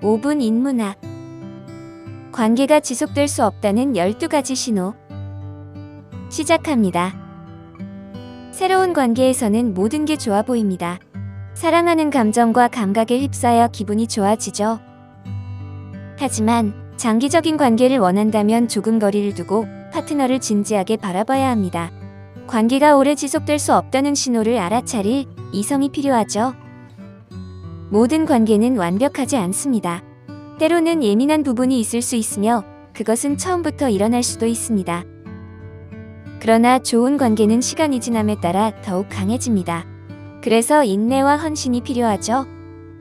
5분 인문학. 관계가 지속될 수 없다는 12가지 신호. 시작합니다. 새로운 관계에서는 모든 게 좋아 보입니다. 사랑하는 감정과 감각에 휩싸여 기분이 좋아지죠. 하지만 장기적인 관계를 원한다면 조금 거리를 두고 파트너를 진지하게 바라봐야 합니다. 관계가 오래 지속될 수 없다는 신호를 알아차릴 이성이 필요하죠. 모든 관계는 완벽하지 않습니다. 때로는 예민한 부분이 있을 수 있으며 그것은 처음부터 일어날 수도 있습니다. 그러나 좋은 관계는 시간이 지남에 따라 더욱 강해집니다. 그래서 인내와 헌신이 필요하죠.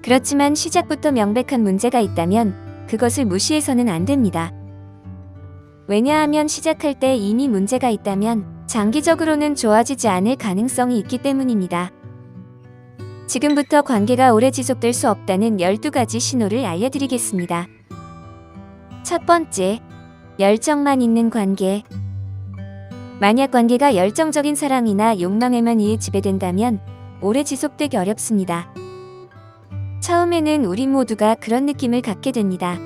그렇지만 시작부터 명백한 문제가 있다면 그것을 무시해서는 안 됩니다. 왜냐하면 시작할 때 이미 문제가 있다면 장기적으로는 좋아지지 않을 가능성이 있기 때문입니다. 지금부터 관계가 오래 지속될 수 없다는 12가지 신호를 알려드리겠습니다. 첫 번째, 열정만 있는 관계. 만약 관계가 열정적인 사랑이나 욕망에만 의해 지배된다면 오래 지속되기 어렵습니다. 처음에는 우리 모두가 그런 느낌을 갖게 됩니다.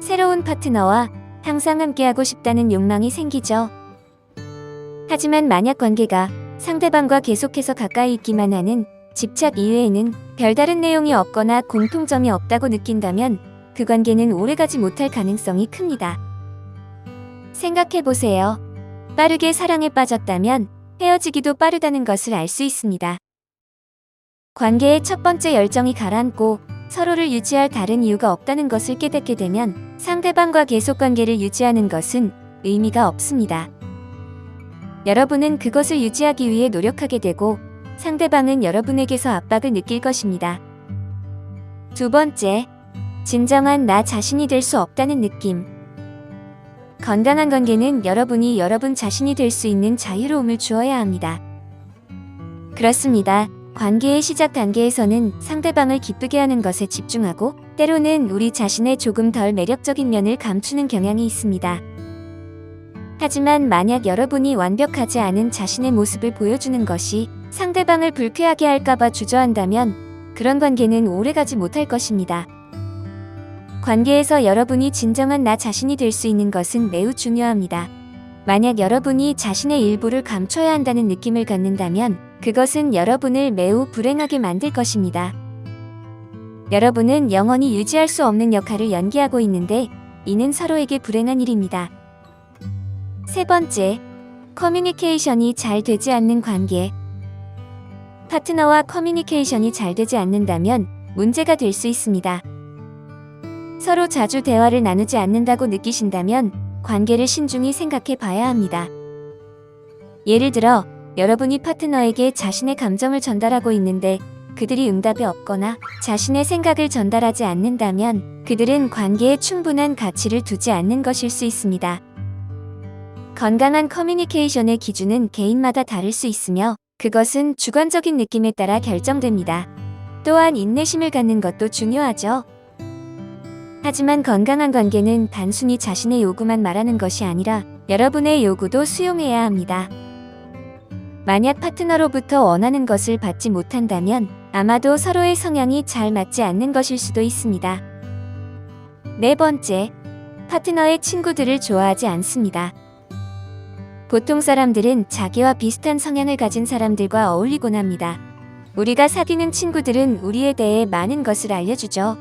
새로운 파트너와 항상 함께하고 싶다는 욕망이 생기죠. 하지만 만약 관계가 상대방과 계속해서 가까이 있기만 하는 집착 이외에는 별다른 내용이 없거나 공통점이 없다고 느낀다면 그 관계는 오래가지 못할 가능성이 큽니다. 생각해보세요. 빠르게 사랑에 빠졌다면 헤어지기도 빠르다는 것을 알 수 있습니다. 관계의 첫 번째 열정이 가라앉고 서로를 유지할 다른 이유가 없다는 것을 깨닫게 되면 상대방과 계속 관계를 유지하는 것은 의미가 없습니다. 여러분은 그것을 유지하기 위해 노력하게 되고 상대방은 여러분에게서 압박을 느낄 것입니다. 두 번째, 진정한 나 자신이 될 수 없다는 느낌. 건강한 관계는 여러분이 여러분 자신이 될 수 있는 자유로움을 주어야 합니다. 그렇습니다. 관계의 시작 단계에서는 상대방을 기쁘게 하는 것에 집중하고 때로는 우리 자신의 조금 덜 매력적인 면을 감추는 경향이 있습니다. 하지만 만약 여러분이 완벽하지 않은 자신의 모습을 보여주는 것이 상대방을 불쾌하게 할까봐 주저한다면 그런 관계는 오래가지 못할 것입니다. 관계에서 여러분이 진정한 나 자신이 될 수 있는 것은 매우 중요합니다. 만약 여러분이 자신의 일부를 감춰야 한다는 느낌을 갖는다면 그것은 여러분을 매우 불행하게 만들 것입니다. 여러분은 영원히 유지할 수 없는 역할을 연기하고 있는데 이는 서로에게 불행한 일입니다. 세 번째, 커뮤니케이션이 잘 되지 않는 관계. 파트너와 커뮤니케이션이 잘 되지 않는다면 문제가 될 수 있습니다. 서로 자주 대화를 나누지 않는다고 느끼신다면 관계를 신중히 생각해 봐야 합니다. 예를 들어 여러분이 파트너에게 자신의 감정을 전달하고 있는데 그들이 응답이 없거나 자신의 생각을 전달하지 않는다면 그들은 관계에 충분한 가치를 두지 않는 것일 수 있습니다. 건강한 커뮤니케이션의 기준은 개인마다 다를 수 있으며 그것은 주관적인 느낌에 따라 결정됩니다. 또한 인내심을 갖는 것도 중요하죠. 하지만 건강한 관계는 단순히 자신의 요구만 말하는 것이 아니라 여러분의 요구도 수용해야 합니다. 만약 파트너로부터 원하는 것을 받지 못한다면 아마도 서로의 성향이 잘 맞지 않는 것일 수도 있습니다. 네 번째, 파트너의 친구들을 좋아하지 않습니다. 보통 사람들은 자기와 비슷한 성향을 가진 사람들과 어울리곤 합니다. 우리가 사귀는 친구들은 우리에 대해 많은 것을 알려주죠.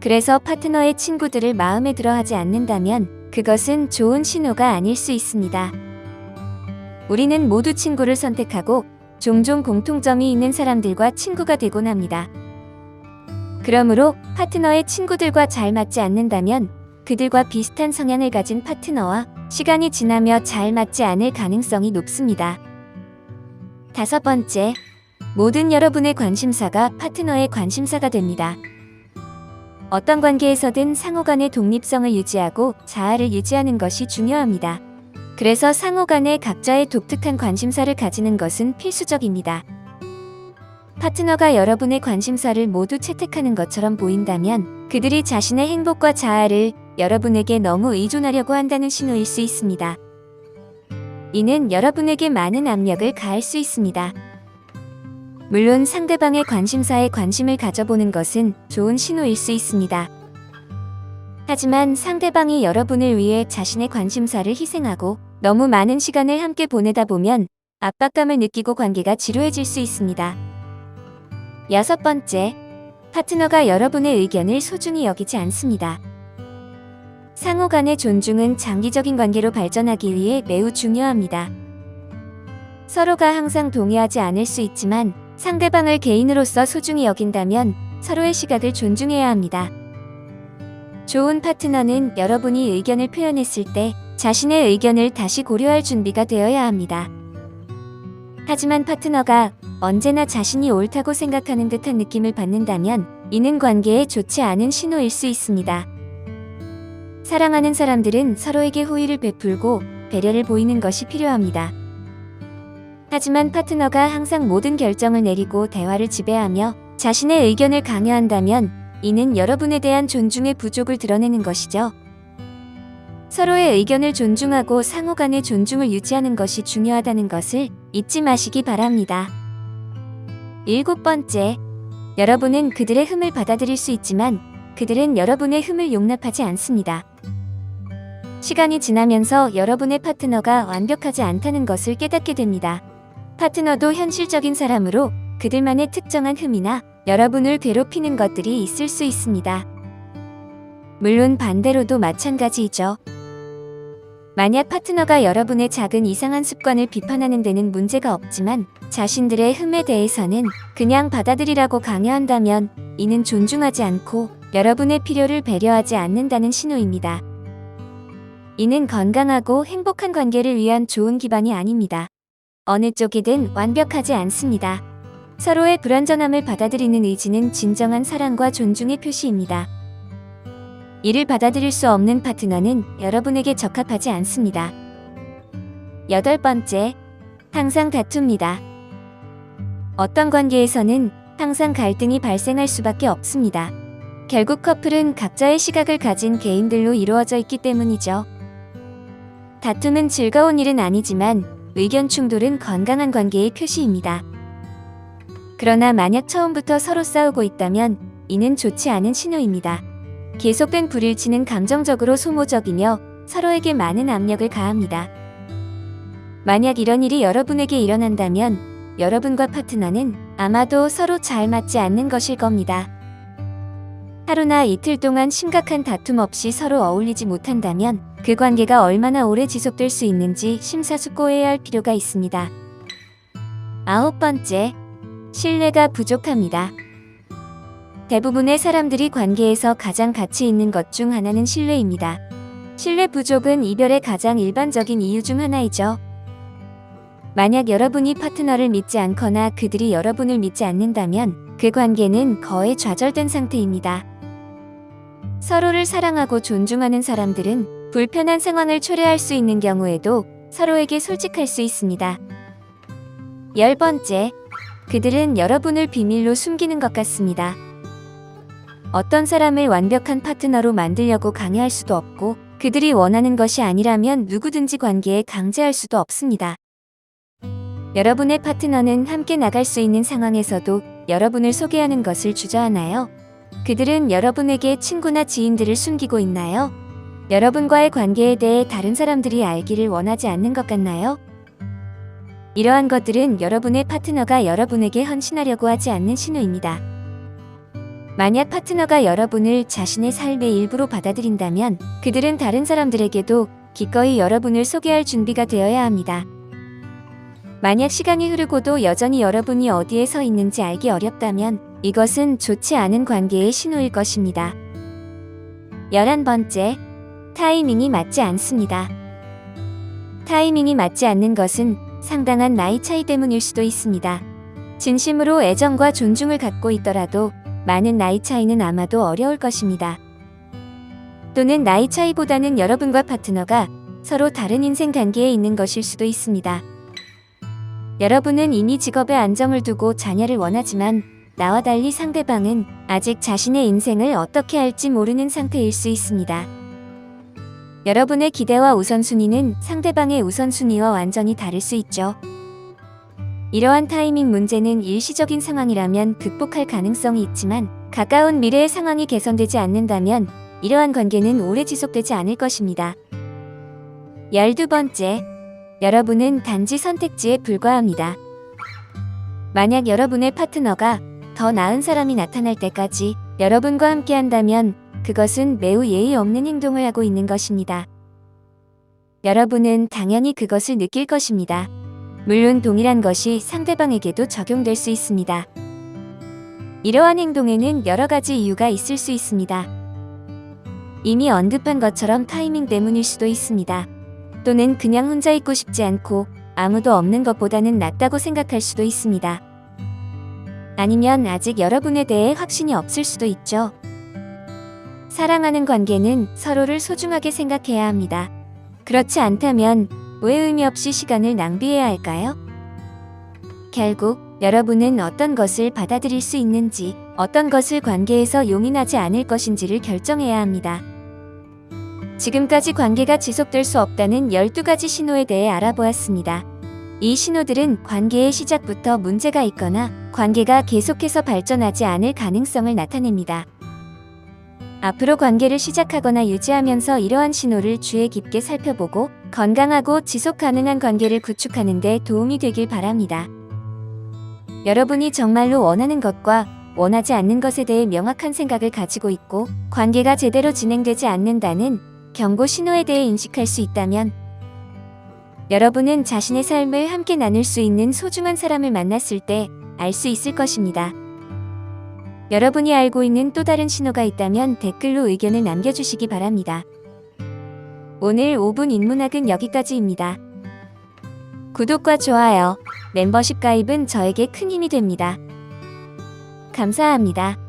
그래서 파트너의 친구들을 마음에 들어 하지 않는다면 그것은 좋은 신호가 아닐 수 있습니다. 우리는 모두 친구를 선택하고 종종 공통점이 있는 사람들과 친구가 되곤 합니다. 그러므로 파트너의 친구들과 잘 맞지 않는다면 그들과 비슷한 성향을 가진 파트너와 시간이 지나며 잘 맞지 않을 가능성이 높습니다. 다섯 번째, 모든 여러분의 관심사가 파트너의 관심사가 됩니다. 어떤 관계에서든 상호간의 독립성을 유지하고 자아를 유지하는 것이 중요합니다. 그래서 상호간에 각자의 독특한 관심사를 가지는 것은 필수적입니다. 파트너가 여러분의 관심사를 모두 채택하는 것처럼 보인다면 그들이 자신의 행복과 자아를 여러분에게 너무 의존하려고 한다는 신호일 수 있습니다. 이는 여러분에게 많은 압력을 가할 수 있습니다. 물론 상대방의 관심사에 관심을 가져보는 것은 좋은 신호일 수 있습니다. 하지만 상대방이 여러분을 위해 자신의 관심사를 희생하고 너무 많은 시간을 함께 보내다 보면 압박감을 느끼고 관계가 지루해질 수 있습니다. 6번째, 파트너가 여러분의 의견을 소중히 여기지 않습니다. 상호 간의 존중은 장기적인 관계로 발전하기 위해 매우 중요합니다. 서로가 항상 동의하지 않을 수 있지만 상대방을 개인으로서 소중히 여긴다면 서로의 시각을 존중해야 합니다. 좋은 파트너는 여러분이 의견을 표현했을 때 자신의 의견을 다시 고려할 준비가 되어야 합니다. 하지만 파트너가 언제나 자신이 옳다고 생각하는 듯한 느낌을 받는다면 이는 관계에 좋지 않은 신호일 수 있습니다. 사랑하는 사람들은 서로에게 호의를 베풀고 배려를 보이는 것이 필요합니다. 하지만 파트너가 항상 모든 결정을 내리고 대화를 지배하며 자신의 의견을 강요한다면 이는 여러분에 대한 존중의 부족을 드러내는 것이죠. 서로의 의견을 존중하고 상호 간의 존중을 유지하는 것이 중요하다는 것을 잊지 마시기 바랍니다. 7번째, 여러분은 그들의 흠을 받아들일 수 있지만 그들은 여러분의 흠을 용납하지 않습니다. 시간이 지나면서 여러분의 파트너가 완벽하지 않다는 것을 깨닫게 됩니다. 파트너도 현실적인 사람으로 그들만의 특정한 흠이나 여러분을 괴롭히는 것들이 있을 수 있습니다. 물론 반대로도 마찬가지이죠. 만약 파트너가 여러분의 작은 이상한 습관을 비판하는 데는 문제가 없지만 자신들의 흠에 대해서는 그냥 받아들이라고 강요한다면 이는 존중하지 않고 여러분의 필요를 배려하지 않는다는 신호입니다. 이는 건강하고 행복한 관계를 위한 좋은 기반이 아닙니다. 어느 쪽이든 완벽하지 않습니다. 서로의 불완전함을 받아들이는 의지는 진정한 사랑과 존중의 표시입니다. 이를 받아들일 수 없는 파트너는 여러분에게 적합하지 않습니다. 8번째, 항상 다툽니다. 어떤 관계에서는 항상 갈등이 발생할 수밖에 없습니다. 결국 커플은 각자의 시각을 가진 개인들로 이루어져 있기 때문이죠. 다툼은 즐거운 일은 아니지만 의견 충돌은 건강한 관계의 표시입니다. 그러나 만약 처음부터 서로 싸우고 있다면 이는 좋지 않은 신호입니다. 계속된 불일치는 감정적으로 소모적이며 서로에게 많은 압력을 가합니다. 만약 이런 일이 여러분에게 일어난다면 여러분과 파트너는 아마도 서로 잘 맞지 않는 것일 겁니다. 하루나 이틀 동안 심각한 다툼 없이 서로 어울리지 못한다면 그 관계가 얼마나 오래 지속될 수 있는지 심사숙고해야 할 필요가 있습니다. 9번째, 신뢰가 부족합니다. 대부분의 사람들이 관계에서 가장 가치 있는 것 중 하나는 신뢰입니다. 신뢰 부족은 이별의 가장 일반적인 이유 중 하나이죠. 만약 여러분이 파트너를 믿지 않거나 그들이 여러분을 믿지 않는다면 그 관계는 거의 좌절된 상태입니다. 서로를 사랑하고 존중하는 사람들은 불편한 상황을 초래할 수 있는 경우에도 서로에게 솔직할 수 있습니다. 10번째, 그들은 여러분을 비밀로 숨기는 것 같습니다. 어떤 사람을 완벽한 파트너로 만들려고 강요할 수도 없고 그들이 원하는 것이 아니라면 누구든지 관계에 강제할 수도 없습니다. 여러분의 파트너는 함께 나갈 수 있는 상황에서도 여러분을 소개하는 것을 주저하나요? 그들은 여러분에게 친구나 지인들을 숨기고 있나요? 여러분과의 관계에 대해 다른 사람들이 알기를 원하지 않는 것 같나요? 이러한 것들은 여러분의 파트너가 여러분에게 헌신하려고 하지 않는 신호입니다. 만약 파트너가 여러분을 자신의 삶의 일부로 받아들인다면 그들은 다른 사람들에게도 기꺼이 여러분을 소개할 준비가 되어야 합니다. 만약 시간이 흐르고도 여전히 여러분이 어디에 서 있는지 알기 어렵다면 이것은 좋지 않은 관계의 신호일 것입니다. 11번째, 타이밍이 맞지 않습니다. 타이밍이 맞지 않는 것은 상당한 나이 차이 때문일 수도 있습니다. 진심으로 애정과 존중을 갖고 있더라도 많은 나이 차이는 아마도 어려울 것입니다. 또는 나이 차이보다는 여러분과 파트너가 서로 다른 인생 단계에 있는 것일 수도 있습니다. 여러분은 이미 직업에 안정을 두고 자녀를 원하지만 나와 달리 상대방은 아직 자신의 인생을 어떻게 할지 모르는 상태일 수 있습니다. 여러분의 기대와 우선순위는 상대방의 우선순위와 완전히 다를 수 있죠. 이러한 타이밍 문제는 일시적인 상황이라면 극복할 가능성이 있지만 가까운 미래의 상황이 개선되지 않는다면 이러한 관계는 오래 지속되지 않을 것입니다. 12번째, 여러분은 단지 선택지에 불과합니다. 만약 여러분의 파트너가 더 나은 사람이 나타날 때까지 여러분과 함께 한다면 그것은 매우 예의 없는 행동을 하고 있는 것입니다. 여러분은 당연히 그것을 느낄 것입니다. 물론 동일한 것이 상대방에게도 적용될 수 있습니다. 이러한 행동에는 여러 가지 이유가 있을 수 있습니다. 이미 언급한 것처럼 타이밍 때문일 수도 있습니다. 또는 그냥 혼자 있고 싶지 않고 아무도 없는 것보다는 낫다고 생각할 수도 있습니다. 아니면 아직 여러분에 대해 확신이 없을 수도 있죠. 사랑하는 관계는 서로를 소중하게 생각해야 합니다. 그렇지 않다면 왜 의미 없이 시간을 낭비해야 할까요? 결국 여러분은 어떤 것을 받아들일 수 있는지, 어떤 것을 관계에서 용인하지 않을 것인지를 결정해야 합니다. 지금까지 관계가 지속될 수 없다는 12가지 신호에 대해 알아보았습니다. 이 신호들은 관계의 시작부터 문제가 있거나 관계가 계속해서 발전하지 않을 가능성을 나타냅니다. 앞으로 관계를 시작하거나 유지하면서 이러한 신호를 주의 깊게 살펴보고 건강하고 지속 가능한 관계를 구축하는 데 도움이 되길 바랍니다. 여러분이 정말로 원하는 것과 원하지 않는 것에 대해 명확한 생각을 가지고 있고 관계가 제대로 진행되지 않는다는 경고 신호에 대해 인식할 수 있다면 여러분은 자신의 삶을 함께 나눌 수 있는 소중한 사람을 만났을 때 알 수 있을 것입니다. 여러분이 알고 있는 또 다른 신호가 있다면 댓글로 의견을 남겨주시기 바랍니다. 오늘 5분 인문학은 여기까지입니다. 구독과 좋아요, 멤버십 가입은 저에게 큰 힘이 됩니다. 감사합니다.